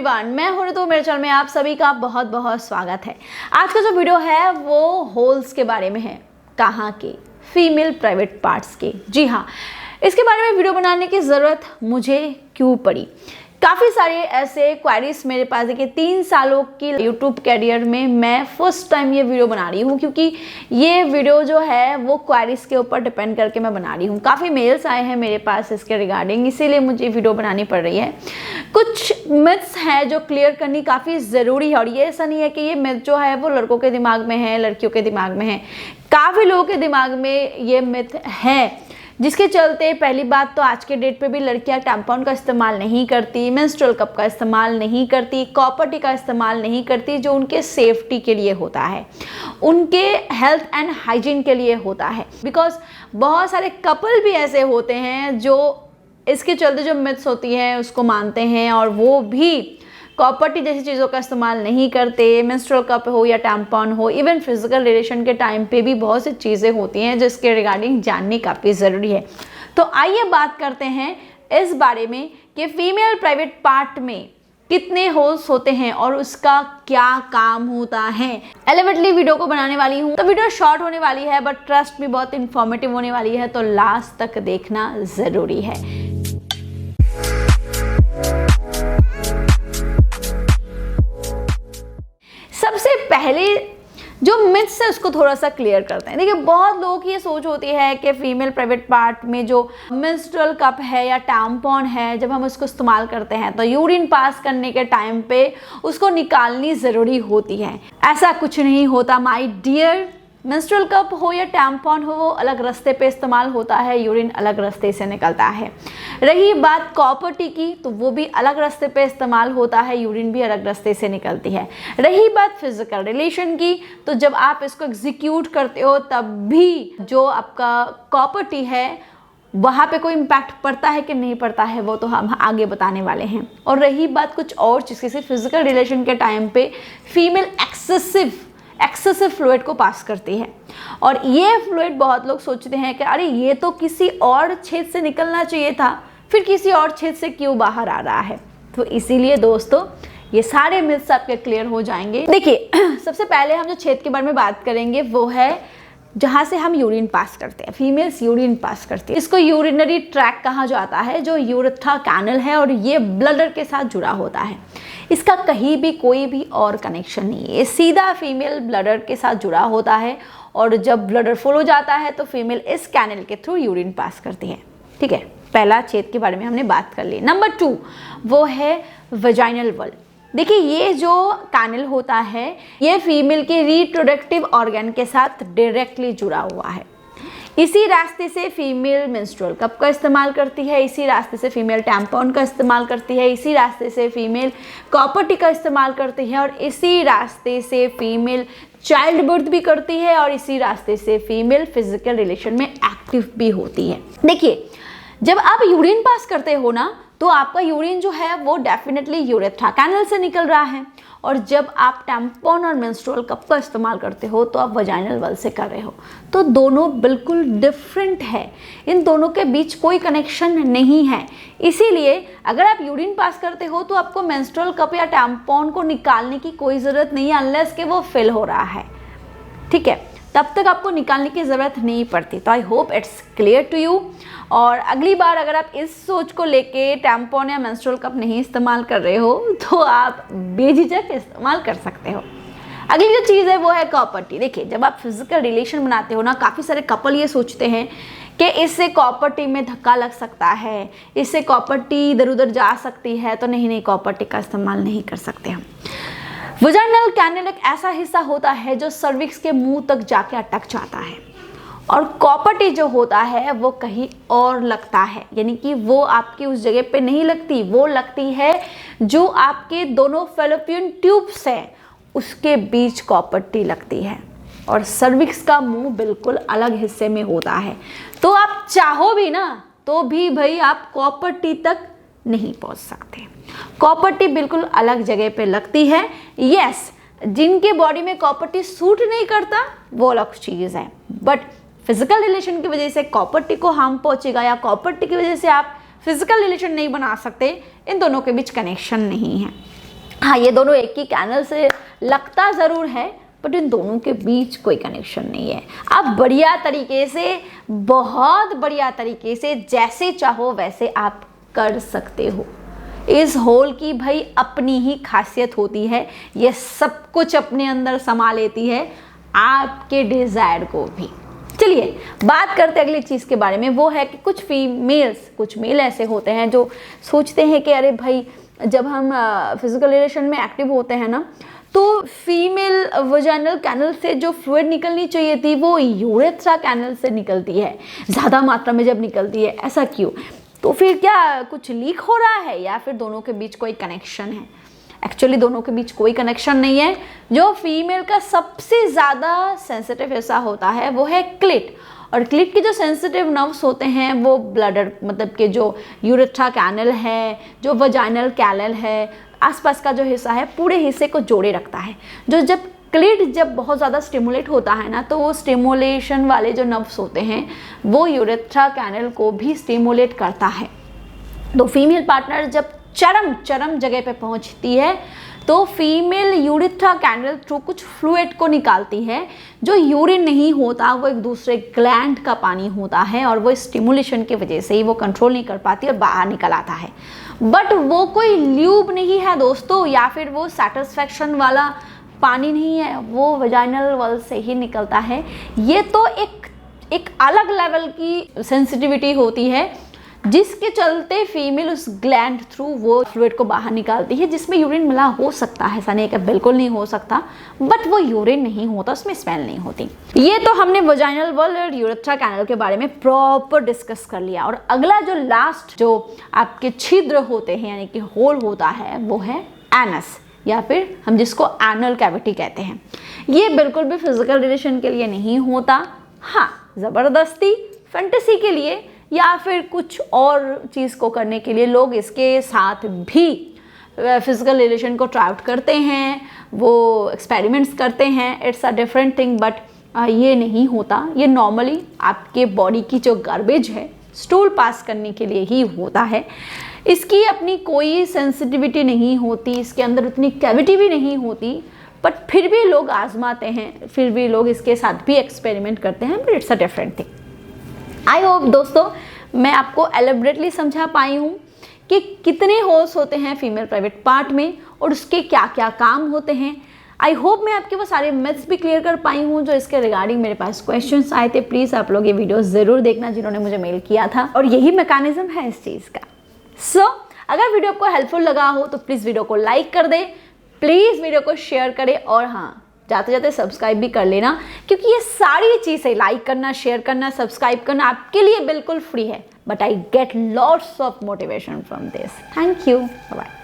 Everyone, मैं हूं ऋतु। मेरे चैनल में आप सभी का बहुत बहुत स्वागत है। आज का जो वीडियो है वो होल्स के बारे में है। कहाँ के? फीमेल प्राइवेट पार्ट्स के। जी हाँ, इसके बारे में वीडियो बनाने की ज़रूरत मुझे क्यों पड़ी? काफ़ी सारे ऐसे क्वेरीज मेरे पास है कि 3 सालों की यूट्यूब कैरियर में मैं फर्स्ट टाइम ये वीडियो बना रही हूँ, क्योंकि ये वीडियो जो है वो क्वेरीज के ऊपर डिपेंड करके मैं बना रही हूँ। काफ़ी मेल्स आए हैं मेरे पास इसके रिगार्डिंग, इसीलिए मुझे वीडियो बनानी पड़ रही है। कुछ मिथ्स हैं जो क्लियर करनी काफ़ी ज़रूरी है, और ये ऐसा नहीं है कि ये मिथ जो है वो लड़कों के दिमाग में है, लड़कियों के दिमाग में है। काफ़ी लोगों के दिमाग में ये मिथ है, जिसके चलते पहली बात तो आज के डेट पे भी लड़कियां टैम्पॉन का इस्तेमाल नहीं करती, मेंस्ट्रुअल कप का इस्तेमाल नहीं करती, कॉपर टी का इस्तेमाल नहीं करती, जो उनके सेफ्टी के लिए होता है, उनके हेल्थ एंड हाइजीन के लिए होता है। बिकॉज बहुत सारे कपल भी ऐसे होते हैं जो इसके चलते जो मिथ्स होती हैं उसको मानते हैं, और वो भी कॉपर टी जैसी चीज़ों का इस्तेमाल नहीं करते। मेंस्ट्रुअल कप हो या टैम्पॉन हो, इवन फिजिकल रिलेशन के टाइम पे भी बहुत सी चीज़ें होती हैं जिसके रिगार्डिंग जाननी काफ़ी ज़रूरी है। तो आइए बात करते हैं इस बारे में कि फीमेल प्राइवेट पार्ट में कितने होल्स होते हैं और उसका क्या काम होता है। एलिवेटली वीडियो को बनाने वाली हूँ, तो वीडियो शॉर्ट होने वाली है, बट ट्रस्ट भी बहुत इंफॉर्मेटिव होने वाली है, तो लास्ट तक देखना ज़रूरी है। सबसे पहले जो मिथ्स है उसको थोड़ा सा क्लियर करते हैं। देखिए, बहुत लोगों की ये सोच होती है कि फीमेल प्राइवेट पार्ट में जो मेंस्ट्रुअल कप है या टैम्पॉन है, जब हम उसको इस्तेमाल करते हैं तो यूरिन पास करने के टाइम पे उसको निकालनी ज़रूरी होती है। ऐसा कुछ नहीं होता माय डियर। मेंस्ट्रुअल कप हो या टैम्पॉन हो, वो अलग रास्ते पे इस्तेमाल होता है, यूरिन अलग रास्ते से निकलता है। रही बात कॉपर टी की, तो वो भी अलग रास्ते पे इस्तेमाल होता है, यूरिन भी अलग रास्ते से निकलती है। रही बात फिजिकल रिलेशन की, तो जब आप इसको एग्जीक्यूट करते हो तब भी जो आपका कॉपर टी है वहाँ पे कोई इम्पैक्ट पड़ता है कि नहीं पड़ता है, वो तो हम आगे बताने वाले हैं। और रही बात कुछ और चीज़, जैसे फिजिकल रिलेशन के टाइम पे फीमेल एक्सेसिव फ्लूइड को पास करती है, और ये फ्लूइड बहुत लोग सोचते हैं कि अरे ये तो किसी और छेद से निकलना चाहिए था, फिर किसी और छेद से क्यों बाहर आ रहा है। तो इसीलिए दोस्तों ये सारे मिथ्स आपके क्लियर हो जाएंगे। देखिए, सबसे पहले हम जो छेद के बारे में बात करेंगे वो है जहाँ से हम यूरिन पास करते हैं। फीमेल्स यूरिन पास करती है, इसको यूरिनरी ट्रैक कहा जाता है, जो यूरेथ्रा कैनल है, और ये ब्लडर के साथ जुड़ा होता है। इसका कहीं भी कोई भी और कनेक्शन नहीं है, ये सीधा फीमेल ब्लडर के साथ जुड़ा होता है, और जब ब्लडर फुल हो जाता है तो फीमेल इस कैनल के थ्रू यूरिन पास करती है। ठीक है, पहला छेद के बारे में हमने बात कर ली। नंबर 2 वो है वजाइनल वॉल। देखिए, ये जो कैनल होता है ये फीमेल के रिप्रोडक्टिव ऑर्गन के साथ डायरेक्टली जुड़ा हुआ है। इसी रास्ते से फीमेल मेंस्ट्रुअल कप का इस्तेमाल करती है, इसी रास्ते से फीमेल टैम्पॉन का इस्तेमाल करती है, इसी रास्ते से फीमेल कॉपर टी का इस्तेमाल करती है, और इसी रास्ते से फीमेल चाइल्ड बर्थ भी करती है, और इसी रास्ते से फीमेल फिजिकल रिलेशन में एक्टिव भी होती है। देखिए, जब आप यूरिन पास करते हो ना, तो आपका यूरिन जो है वो डेफिनेटली यूरेथ्रा कैनल से निकल रहा है, और जब आप टैम्पॉन और मेंस्ट्रुअल कप का इस्तेमाल करते हो तो आप वजाइनल वॉल से कर रहे हो। तो दोनों बिल्कुल डिफरेंट है, इन दोनों के बीच कोई कनेक्शन नहीं है। इसीलिए अगर आप यूरिन पास करते हो तो आपको मेंस्ट्रुअल कप या टैम्पॉन को निकालने की कोई ज़रूरत नहीं है, अनलेस कि वो फिल हो रहा है। ठीक है, तब तक आपको निकालने की ज़रूरत नहीं पड़ती। तो I hope it's clear to you. और अगली बार अगर आप इस सोच को लेके टैम्पॉन या मेंस्ट्रुअल कप नहीं इस्तेमाल कर रहे हो तो आप बेझिझक इस्तेमाल कर सकते हो। अगली जो चीज़ है वो है कॉपर टी। देखिए, जब आप फिजिकल रिलेशन बनाते हो ना, काफ़ी सारे कपल ये सोचते हैं कि इससे कॉपर टी में धक्का लग सकता है, इससे कॉपर टी इधर उधर जा सकती है, तो नहीं, कॉपर टी का इस्तेमाल नहीं कर सकते हम। वजाइनल कैनल एक ऐसा हिस्सा होता है जो सर्विक्स के मुंह तक जाके अटक जाता है, और कॉपर टी जो होता है वो कहीं और लगता है, यानी कि वो आपकी उस जगह पे नहीं लगती, वो लगती है जो आपके दोनों फैलोपियन ट्यूब्स हैं उसके बीच कॉपर टी लगती है, और सर्विक्स का मुंह बिल्कुल अलग हिस्से में होता है। तो आप चाहो भी ना तो भी भाई आप कॉपर टी तक नहीं पहुंच सकते। कॉपर टी बिल्कुल अलग जगह पे लगती है। यस, जिनके बॉडी में कॉपर टी सूट नहीं करता वो अलग चीज़ है, बट फिजिकल रिलेशन की वजह से कॉपर टी को हार्म पहुंचेगा या कॉपर टी की वजह से आप फिजिकल रिलेशन नहीं बना सकते, इन दोनों के बीच कनेक्शन नहीं है। हाँ, ये दोनों एक ही कैनल से लगता ज़रूर है, बट इन दोनों के बीच कोई कनेक्शन नहीं है। आप बढ़िया तरीके से, बहुत बढ़िया तरीके से, जैसे चाहो वैसे आप कर सकते हो। इस होल की भाई अपनी ही खासियत होती है, ये सब कुछ अपने अंदर समा लेती है, आपके डिज़ायर को भी। चलिए बात करते हैं अगली चीज़ के बारे में। वो है कि कुछ मेल ऐसे होते हैं जो सोचते हैं कि अरे भाई, जब हम फिजिकल रिलेशन में एक्टिव होते हैं ना, तो फीमेल वजाइनल कैनल से जो फ्लूइड निकलनी चाहिए थी वो यूरेथ्रा कैनल से निकलती है, ज़्यादा मात्रा में जब निकलती है। ऐसा क्यों? तो फिर क्या कुछ लीक हो रहा है या फिर दोनों के बीच कोई कनेक्शन है? एक्चुअली दोनों के बीच कोई कनेक्शन नहीं है। जो फीमेल का सबसे ज़्यादा सेंसिटिव हिस्सा होता है वो है क्लिट, और क्लिट के जो सेंसिटिव नर्व्स होते हैं वो ब्लडर, मतलब कि जो यूरेथ्रा कैनल है, जो वजाइनल कैनल है, आसपास का जो हिस्सा है, पूरे हिस्से को जोड़े रखता है। जब क्लिट जब बहुत ज़्यादा स्टिमुलेट होता है ना, तो वो स्टिमुलेशन वाले जो नर्व्स होते हैं वो यूरेथ्रा कैनल को भी स्टिमुलेट करता है। तो फीमेल पार्टनर जब चरम जगह पे पहुंचती है तो फीमेल यूरेथ्रा कैनल थ्रू कुछ फ्लूइड को निकालती है, जो यूरिन नहीं होता, वो एक दूसरे ग्लैंड का पानी होता है, और वो स्टिमुलेशन की वजह से ही वो कंट्रोल नहीं कर पाती और बाहर निकल आता है। बट वो कोई ल्यूब नहीं है दोस्तों, या फिर वो सेटिस्फैक्शन वाला पानी नहीं है, वो वजाइनल वॉल से ही निकलता है। ये तो एक अलग लेवल की सेंसिटिविटी होती है, जिसके चलते फीमेल उस ग्लैंड थ्रू वो फ्लूइड को बाहर निकालती है, जिसमें यूरिन मिला हो सकता है, ऐसा नहीं कि बिल्कुल नहीं हो सकता, बट वो यूरिन नहीं होता, उसमें स्मेल नहीं होती। ये तो हमने वजाइनल वॉल और यूरेथ्रा कैनल के बारे में प्रॉपर डिस्कस कर लिया। और अगला जो लास्ट जो आपके छिद्र होते हैं, यानी कि होल होता है, वो है एनस, या फिर हम जिसको एनल कैविटी कहते हैं। ये बिल्कुल भी फिजिकल रिलेशन के लिए नहीं होता। हाँ, ज़बरदस्ती फैंटेसी के लिए या फिर कुछ और चीज़ को करने के लिए लोग इसके साथ भी फिजिकल रिलेशन को ट्राई आउट करते हैं, वो एक्सपेरिमेंट्स करते हैं। It's a different thing, but ये नहीं होता। ये नॉर्मली आपके बॉडी की जो गार्बेज है, स्टूल पास करने के लिए ही होता है। इसकी अपनी कोई सेंसिटिविटी नहीं होती, इसके अंदर उतनी कैविटी भी नहीं होती, बट फिर भी लोग आजमाते हैं, फिर भी लोग इसके साथ भी एक्सपेरिमेंट करते हैं। But it's a different thing. I hope दोस्तों मैं आपको एलेबरेटली समझा पाई हूँ कि कितने होल्स होते हैं फीमेल प्राइवेट पार्ट में और उसके क्या क्या काम होते हैं। आई होप मैं आपके वो सारे मिथ्स भी क्लियर कर पाई हूँ जो इसके रिगार्डिंग मेरे पास क्वेश्चंस आए थे। प्लीज़ आप लोग ये वीडियो ज़रूर देखना जिन्होंने मुझे मेल किया था, और यही मैकेनिज्म है इस चीज़ का। सो अगर वीडियो आपको हेल्पफुल लगा हो तो प्लीज़ वीडियो को लाइक कर दे, प्लीज़ वीडियो को शेयर करें, और हाँ, जाते जाते सब्सक्राइब भी कर लेना, क्योंकि ये सारी चीज़ें लाइक करना, शेयर करना, सब्सक्राइब करना आपके लिए बिल्कुल फ्री है, but I get lots of motivation from this. Thank you, bye.